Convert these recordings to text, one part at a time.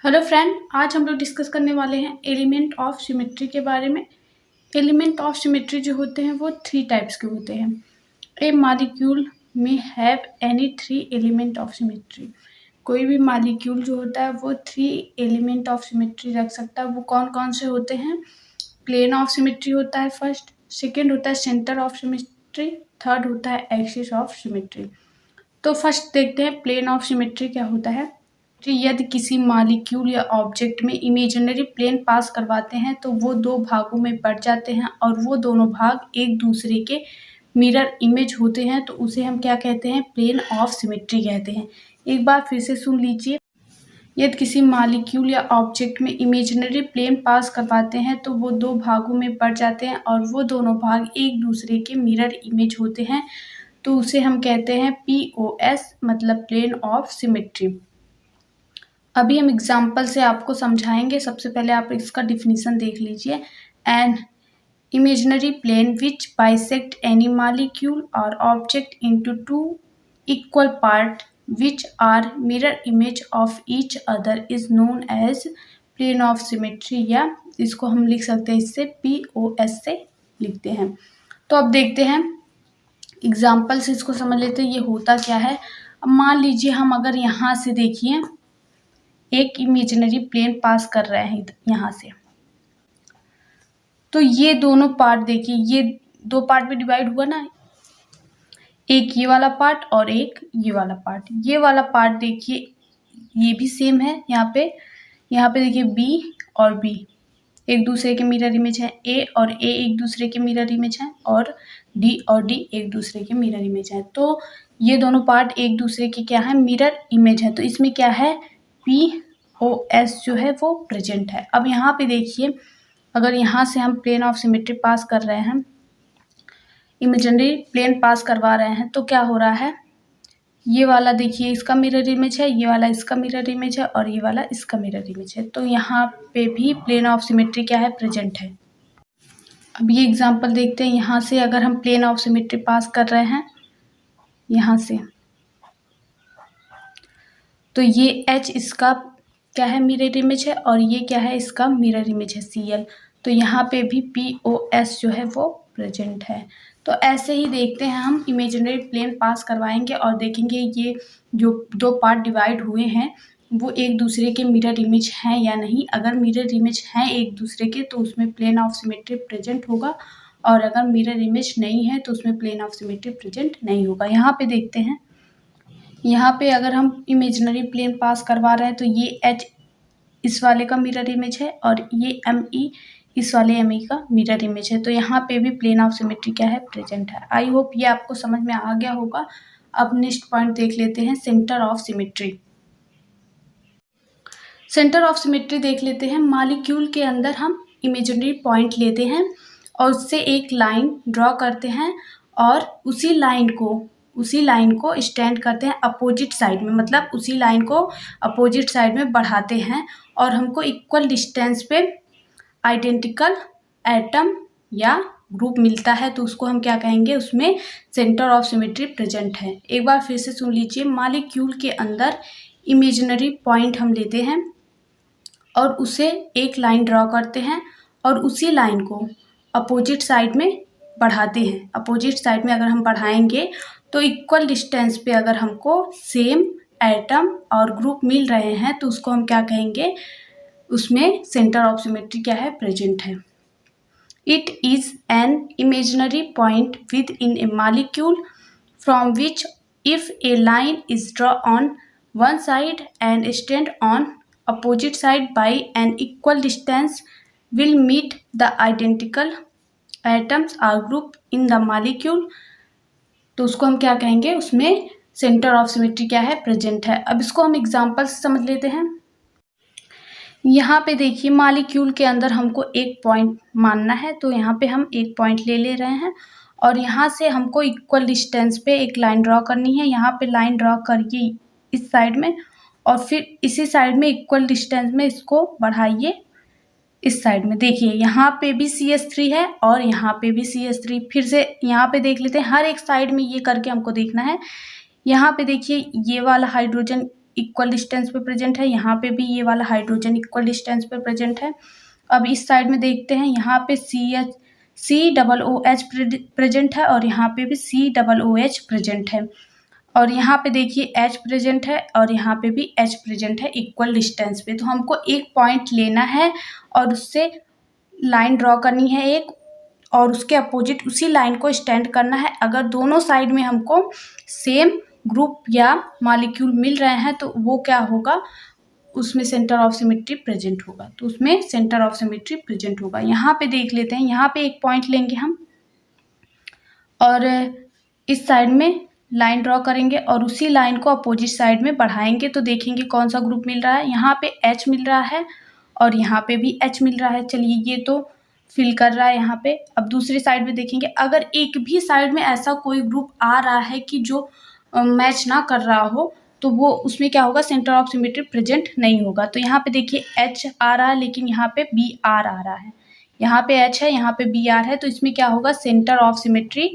Hello friend, आज हम लोग डिस्कस करने वाले हैं एलिमेंट ऑफ सिमेट्री के बारे में। एलिमेंट ऑफ सिमेट्री जो होते हैं वो 3 टाइप्स के होते हैं। ए मॉलिक्यूल में have any 3 element of symmetry. कोई भी मॉलिक्यूल जो होता है वो 3 एलिमेंट ऑफ सिमेट्री रख सकता है। वो कौन कौन से होते हैं? प्लेन ऑफ सिमेट्री होता है फर्स्ट, सेकेंड होता है सेंटर ऑफ सिमेट्री, थर्ड होता है एक्सिस ऑफ सिमेट्री। तो फर्स्ट देखते हैं प्लेन ऑफ सिमेट्री क्या होता है। यदि किसी मॉलिक्यूल या ऑब्जेक्ट में इमेजिनरी प्लेन पास करवाते हैं तो वो 2 भागों में बढ़ जाते हैं और वो दोनों भाग एक दूसरे के मिरर इमेज होते हैं, तो उसे हम क्या कहते हैं? प्लेन ऑफ सिमेट्री कहते हैं। एक बार फिर से सुन लीजिए। यदि किसी मॉलिक्यूल या ऑब्जेक्ट में इमेजिनरी प्लेन पास करवाते हैं तो वो 2 भागों में बढ़ जाते हैं और वो दोनों भाग एक दूसरे के मिरर इमेज होते हैं, तो उसे हम कहते हैं POS, मतलब प्लेन ऑफ सिमेट्री। अभी हम एग्जाम्पल से आपको समझाएंगे। सबसे पहले आप इसका डिफिनीशन देख लीजिए। An imaginary plane which bisect any molecule और object into 2 equal part which are mirror image of each other is known as plane of symmetry, या इसको हम लिख सकते हैं, इससे POS से लिखते हैं। तो अब देखते हैं एग्जाम्पल से, इसको समझ लेते हैं ये होता क्या है। अब मान लीजिए हम अगर यहाँ से देखिए एक इमेजिनरी प्लेन पास कर रहे हैं यहाँ से, तो ये दोनों पार्ट देखिए, ये 2 पार्ट में डिवाइड हुआ ना, एक ये वाला पार्ट और एक ये वाला पार्ट। ये वाला पार्ट देखिए ये भी सेम है। यहाँ पे देखिए B और B एक दूसरे के मिरर इमेज है, A और A एक दूसरे के मिरर इमेज है, और D और D एक दूसरे के मिरर इमेज है। तो ये दोनों पार्ट एक दूसरे के क्या है? मिरर इमेज है। तो इसमें क्या है? POS जो है वो प्रेजेंट है। अब यहाँ पे देखिए, अगर यहाँ से हम प्लेन ऑफ सिमेट्री पास कर रहे हैं, इमेजिनरी प्लेन पास करवा रहे हैं, तो क्या हो रहा है? ये वाला देखिए इसका मिरर इमेज है, ये वाला इसका मिरर इमेज है, और ये वाला इसका मिरर इमेज है। तो यहाँ पे भी प्लेन ऑफ सिमेट्री क्या है? प्रेजेंट है। अब ये एग्जांपल देखते हैं। यहाँ से अगर हम प्लेन ऑफ सिमेट्री पास कर रहे हैं यहाँ से, तो ये H इसका क्या है? मिरर इमेज है, और ये क्या है? इसका मिरर इमेज है Cl। तो यहाँ पे भी POS जो है वो प्रेजेंट है। तो ऐसे ही देखते हैं हम इमेजिनरी प्लेन पास करवाएंगे और देखेंगे ये जो 2 पार्ट डिवाइड हुए हैं वो एक दूसरे के मिरर इमेज हैं या नहीं। अगर मिरर इमेज हैं एक दूसरे के तो उसमें प्लेन ऑफ सिमेट्री प्रेजेंट होगा, और अगर मिरर इमेज नहीं है तो उसमें प्लेन ऑफ सिमेट्री प्रेजेंट नहीं होगा। यहाँ पे देखते हैं, यहाँ पे अगर हम इमेजिनरी प्लेन पास करवा रहे हैं तो ये H इस वाले का मिरर इमेज है, और ये ME इस वाले ME का मिरर इमेज है। तो यहाँ पे भी प्लेन ऑफ सिमेट्री क्या है? प्रेजेंट है। आई होप ये आपको समझ में आ गया होगा। अब नेक्स्ट पॉइंट देख लेते हैं, centre of symmetry. Centre of symmetry देख लेते हैं। मॉलिक्यूल के अंदर हम इमेजिनरी पॉइंट लेते हैं और उससे एक लाइन ड्रॉ करते हैं, और उसी लाइन को स्टैंड करते हैं अपोजिट साइड में, मतलब उसी लाइन को अपोजिट साइड में बढ़ाते हैं, और हमको इक्वल डिस्टेंस पे आइडेंटिकल एटम या ग्रुप मिलता है, तो उसको हम क्या कहेंगे? उसमें सेंटर ऑफ सिमेट्री प्रेजेंट है। एक बार फिर से सुन लीजिए। मॉलिक्यूल के अंदर इमेजिनरी पॉइंट हम लेते हैं और उसे एक लाइन ड्रॉ करते हैं, और उसी लाइन को अपोजिट साइड में बढ़ाते हैं। अपोजिट साइड में अगर हम बढ़ाएंगे तो इक्वल डिस्टेंस पे अगर हमको सेम एटम और ग्रुप मिल रहे हैं तो उसको हम क्या कहेंगे? उसमें सेंटर ऑफ सिमेट्री क्या है? प्रेजेंट है। It is an imaginary point with in A molecule from which if A line is draw on one side and stand on opposite side by an equal distance will meet the identical atoms or group in the molecule। तो उसको हम क्या कहेंगे? उसमें centre of symmetry क्या है? Present है। अब इसको हम एग्जांपल से समझ लेते हैं। यहाँ पे देखिए मॉलिक्यूल के अंदर हमको एक पॉइंट मानना है, तो यहाँ पे हम एक पॉइंट ले रहे हैं, और यहाँ से हमको इक्वल डिस्टेंस पे एक लाइन ड्रॉ करनी है। यहाँ पे लाइन ड्रॉ करिए इस साइड में, और फिर इसी साइड में इक्वल डिस्टेंस में इसको बढ़ाइए इस साइड में। देखिए यहाँ पे भी CH3 है और यहाँ पे भी CH3। फिर से यहाँ पे देख लेते हैं, हर एक साइड में ये करके हमको देखना है। यहाँ पे देखिए ये वाला हाइड्रोजन इक्वल डिस्टेंस पे प्रेजेंट है, यहाँ पे भी ये वाला हाइड्रोजन इक्वल डिस्टेंस पे प्रेजेंट है। अब इस साइड में देखते हैं, यहाँ पे COOH प्रेजेंट है और यहाँ पे भी COOH प्रेजेंट है, और यहाँ पे देखिए H प्रेजेंट है और यहाँ पे भी H प्रेजेंट है इक्वल डिस्टेंस पे। तो हमको एक पॉइंट लेना है और उससे लाइन ड्रॉ करनी है एक, और उसके अपोजिट उसी लाइन को स्टैंड करना है। अगर दोनों साइड में हमको सेम ग्रुप या मॉलिक्यूल मिल रहे हैं तो वो क्या होगा, उसमें सेंटर ऑफ सिमेट्री प्रेजेंट होगा। तो उसमें सेंटर ऑफ सिमेट्री प्रेजेंट होगा। यहाँ पे देख लेते हैं, यहाँ पे एक पॉइंट लेंगे हम और इस साइड में लाइन ड्रॉ करेंगे और उसी लाइन को अपोजिट साइड में बढ़ाएंगे तो देखेंगे कौन सा ग्रुप मिल रहा है। यहाँ पे H मिल रहा है और यहाँ पे भी H मिल रहा है। चलिए, ये तो फिल कर रहा है यहाँ पे। अब दूसरी साइड में देखेंगे, अगर एक भी साइड में ऐसा कोई ग्रुप आ रहा है कि जो मैच ना कर रहा हो तो वो उसमें क्या होगा, सेंटर ऑफ सिमेट्री प्रेजेंट नहीं होगा। तो यहाँ पे देखिए H आ रहा है लेकिन यहाँ पे BR आ रहा है, यहाँ पे H है, यहाँ पे BR है, तो इसमें क्या होगा, सेंटर ऑफ सिमेट्री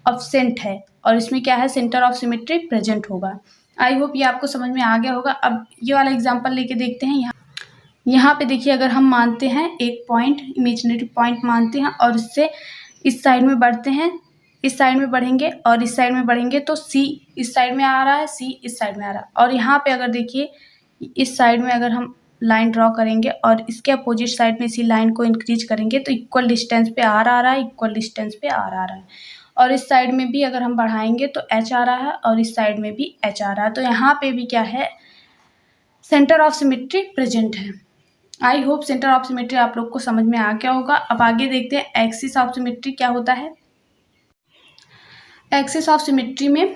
अब्सेंट है और इसमें क्या है, सेंटर ऑफ सिमेट्री प्रेजेंट होगा। आई होप ये आपको समझ में आ गया होगा। अब ये वाला एग्जांपल लेके देखते हैं। यहाँ पे देखिए, अगर हम मानते हैं एक पॉइंट, इमेजिनरी पॉइंट मानते हैं और इससे इस साइड में बढ़ते हैं, इस साइड में बढ़ेंगे और इस साइड में बढ़ेंगे तो C इस साइड में आ रहा है, C इस साइड में आ रहा है। और यहाँ पे अगर देखिए, इस साइड में अगर हम लाइन ड्रॉ करेंगे और इसके अपोजिट साइड में इसी लाइन को इंक्रीज करेंगे तो इक्वल डिस्टेंस पे R आ रहा है, इक्वल डिस्टेंस पे R आ रहा है। और इस साइड में भी अगर हम बढ़ाएंगे तो H आ रहा है और इस साइड में भी H आ रहा है। तो यहाँ पे भी क्या है, सेंटर ऑफ सिमेट्री प्रेजेंट है। I hope centre of symmetry आप लोग को समझ में आ गया होगा। अब आगे देखते हैं एक्सिस ऑफ सिमेट्री क्या होता है। एक्सिस ऑफ सिमेट्री में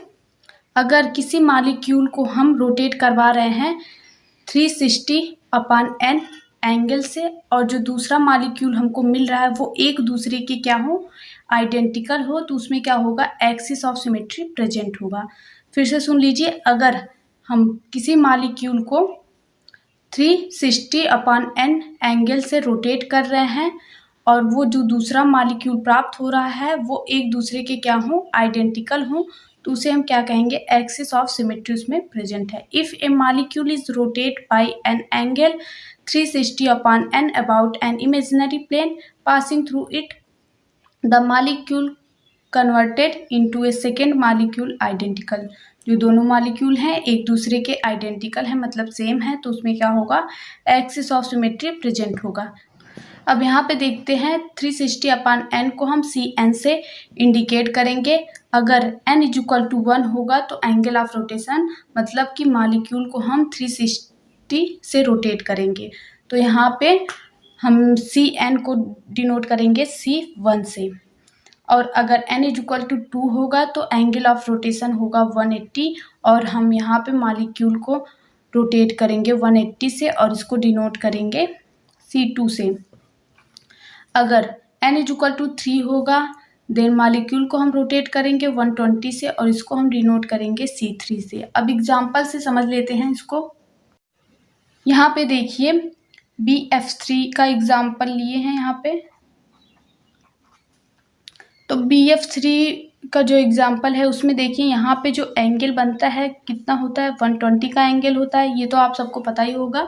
अगर किसी मॉलिक्यूल को हम रोटेट करवा रहे हैं 360/n एंगल से और जो दूसरा मॉलिक्यूल हमको मिल रहा है वो एक दूसरे के क्या हो, आइडेंटिकल हो, तो उसमें क्या होगा, एक्सिस ऑफ सिमेट्री प्रेजेंट होगा। फिर से सुन लीजिए, अगर हम किसी मॉलिक्यूल को 360/n एंगल से रोटेट कर रहे हैं और वो जो दूसरा मॉलिक्यूल प्राप्त हो रहा है वो एक दूसरे के क्या हो, आइडेंटिकल हो, तो उसे हम क्या कहेंगे, एक्सिस ऑफ सिमेट्री उसमें प्रेजेंट है। If a molecule is rotate by an angle 360/n about an imaginary plane passing through it, the molecule converted into a second molecule identical. जो दोनों मॉलिक्यूल हैं एक दूसरे के आइडेंटिकल है, मतलब सेम है, तो उसमें क्या होगा, एक्सिस ऑफ सिमेट्री प्रेजेंट होगा। अब यहाँ पे देखते हैं 360/n को हम CN से इंडिकेट करेंगे। अगर n = 1 होगा तो एंगल ऑफ रोटेशन, मतलब कि मॉलिक्यूल को हम 360 से रोटेट करेंगे। तो यहाँ पे हम CN को डिनोट करेंगे C1 से। और अगर n = 2 होगा तो एंगल ऑफ रोटेशन होगा 180 और हम यहाँ पे मॉलिक्यूल को रोटेट करेंगे 180 से और इसको डिनोट करेंगे C2 से। अगर n = 3 होगा देन मॉलिक्यूल को हम रोटेट करेंगे 120 से और इसको हम डिनोट करेंगे C3 से। अब एग्जांपल से समझ लेते हैं इसको। यहाँ पे देखिए BF3 का एग्जांपल लिए हैं यहाँ पे। तो BF3 का जो एग्जांपल है उसमें देखिए यहाँ पे जो एंगल बनता है कितना होता है, 120 का एंगल होता है। ये तो आप सबको पता ही होगा,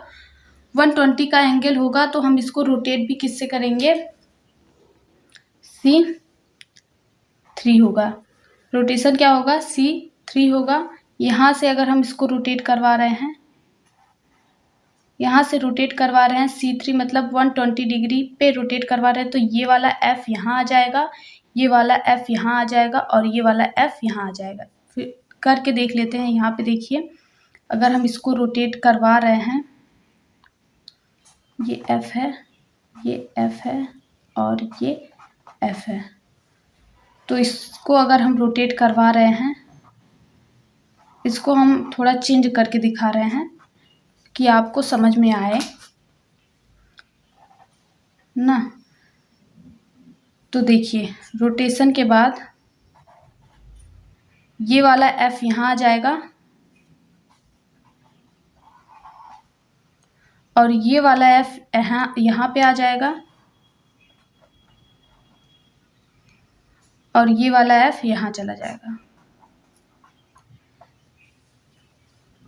120 का एंगल होगा। तो हम इसको रोटेट भी किससे करेंगे, C3 होगा। रोटेशन क्या होगा, C3 होगा। यहाँ से अगर हम इसको रोटेट करवा रहे हैं, यहाँ से रोटेट करवा रहे हैं C3 मतलब 120 डिग्री पे रोटेट करवा रहे हैं, तो ये वाला F यहाँ आ जाएगा, ये वाला F यहाँ आ जाएगा और ये वाला F यहाँ आ जाएगा। फिर करके देख लेते हैं। यहाँ पे देखिए, अगर हम इसको रोटेट करवा रहे हैं, ये F है, ये F है और ये F है, तो इसको अगर हम रोटेट करवा रहे हैं, इसको हम थोड़ा चेंज करके दिखा रहे हैं कि आपको समझ में आए ना। तो देखिए, रोटेशन के बाद ये वाला F यहाँ आ जाएगा और ये वाला F यहाँ पे आ जाएगा और ये वाला F यहाँ चला जाएगा।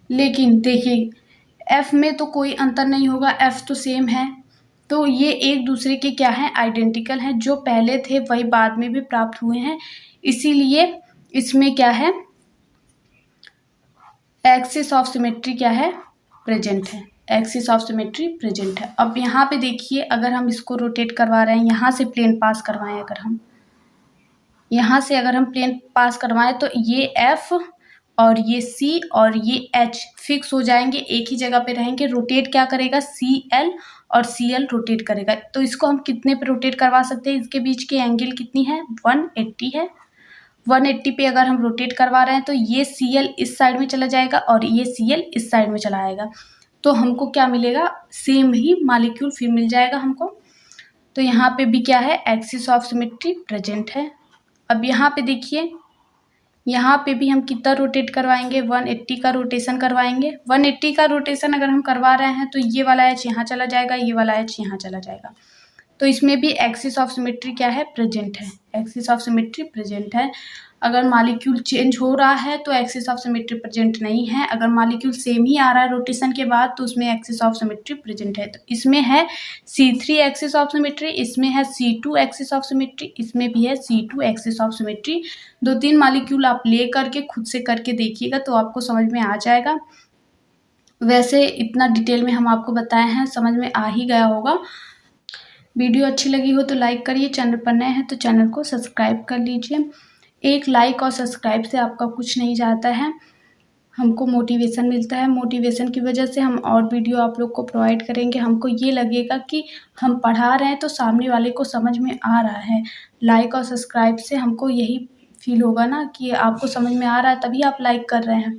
लेकिन देखिए एफ में तो कोई अंतर नहीं होगा, एफ तो सेम है। तो ये एक दूसरे के क्या है, आइडेंटिकल हैं। जो पहले थे वही बाद में भी प्राप्त हुए हैं, इसीलिए इसमें क्या है, एक्सिस ऑफ सिमेट्री क्या है, प्रेजेंट है। एक्सिस ऑफ सिमेट्री प्रेजेंट है। अब यहाँ पे देखिए अगर हम इसको रोटेट करवा रहे हैं, यहाँ से प्लेन पास करवाएं, अगर हम यहाँ से अगर हम प्लेन पास करवाएं तो ये एफ और ये सी और ये एच फिक्स हो जाएंगे, एक ही जगह पे रहेंगे। रोटेट क्या करेगा, सी एल और सी एल रोटेट करेगा। तो इसको हम कितने पे रोटेट करवा सकते हैं, इसके बीच की एंगल कितनी है, 180 है। 180 पे अगर हम रोटेट करवा रहे हैं तो ये सी एल इस साइड में चला जाएगा और ये सी एल इस साइड में चला आएगा। तो हमको क्या मिलेगा, सेम ही मॉलिक्यूल फिर मिल जाएगा हमको। तो यहाँ पे भी क्या है, एक्सिस ऑफ सिमेट्री प्रेजेंट है। अब यहाँ पे देखिए, यहाँ पे भी हम कितना रोटेट करवाएंगे, 180 का रोटेशन करवाएंगे। 180 का रोटेशन अगर हम करवा रहे हैं तो ये वाला एच यहाँ चला जाएगा, ये वाला एच यहाँ चला जाएगा। तो इसमें भी एक्सिस ऑफ सिमेट्री क्या है, प्रेजेंट है। एक्सिस ऑफ सिमेट्री प्रेजेंट है। अगर मॉलिक्यूल चेंज हो रहा है तो एक्सिस ऑफ सिमेट्री प्रेजेंट नहीं है। अगर मॉलिक्यूल सेम ही आ रहा है रोटेशन के बाद तो उसमें एक्सिस ऑफ सिमेट्री प्रेजेंट है। तो इसमें है C3 एक्सिस ऑफ सिमेट्री, इसमें है C2 एक्सिस ऑफ सिमेट्री, इसमें भी है C2 axis of symmetry. 2-3 molecule आप ले करके खुद से करके देखिएगा तो आपको समझ में आ जाएगा। वैसे इतना डिटेल में हम आपको बताए हैं, समझ में आ ही गया होगा। वीडियो अच्छी लगी हो तो लाइक करिए, चैनल पर नए हैं तो चैनल को सब्सक्राइब कर लीजिए। एक लाइक और सब्सक्राइब से आपका कुछ नहीं जाता है, हमको मोटिवेशन मिलता है। मोटिवेशन की वजह से हम और वीडियो आप लोग को प्रोवाइड करेंगे। हमको ये लगेगा कि हम पढ़ा रहे हैं तो सामने वाले को समझ में आ रहा है। लाइक और सब्सक्राइब से हमको यही फील होगा ना कि आपको समझ में आ रहा है, तभी आप लाइक कर रहे हैं।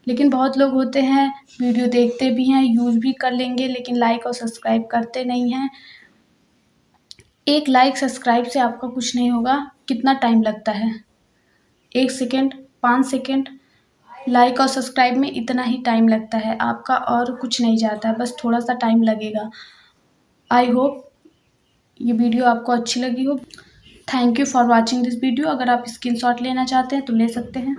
लेकिन बहुत लोग होते हैं वीडियो देखते भी हैं, यूज़ भी कर लेंगे, लेकिन लाइक और सब्सक्राइब करते नहीं हैं। एक लाइक सब्सक्राइब से आपका कुछ नहीं होगा। कितना टाइम लगता है, 1 सेकेंड, 5 सेकेंड। लाइक और सब्सक्राइब में इतना ही टाइम लगता है आपका, और कुछ नहीं जाता है, बस थोड़ा सा टाइम लगेगा। आई होप ये वीडियो आपको अच्छी लगी हो। Thank you for watching this video. अगर आप स्क्रीनशॉट लेना चाहते हैं तो ले सकते हैं।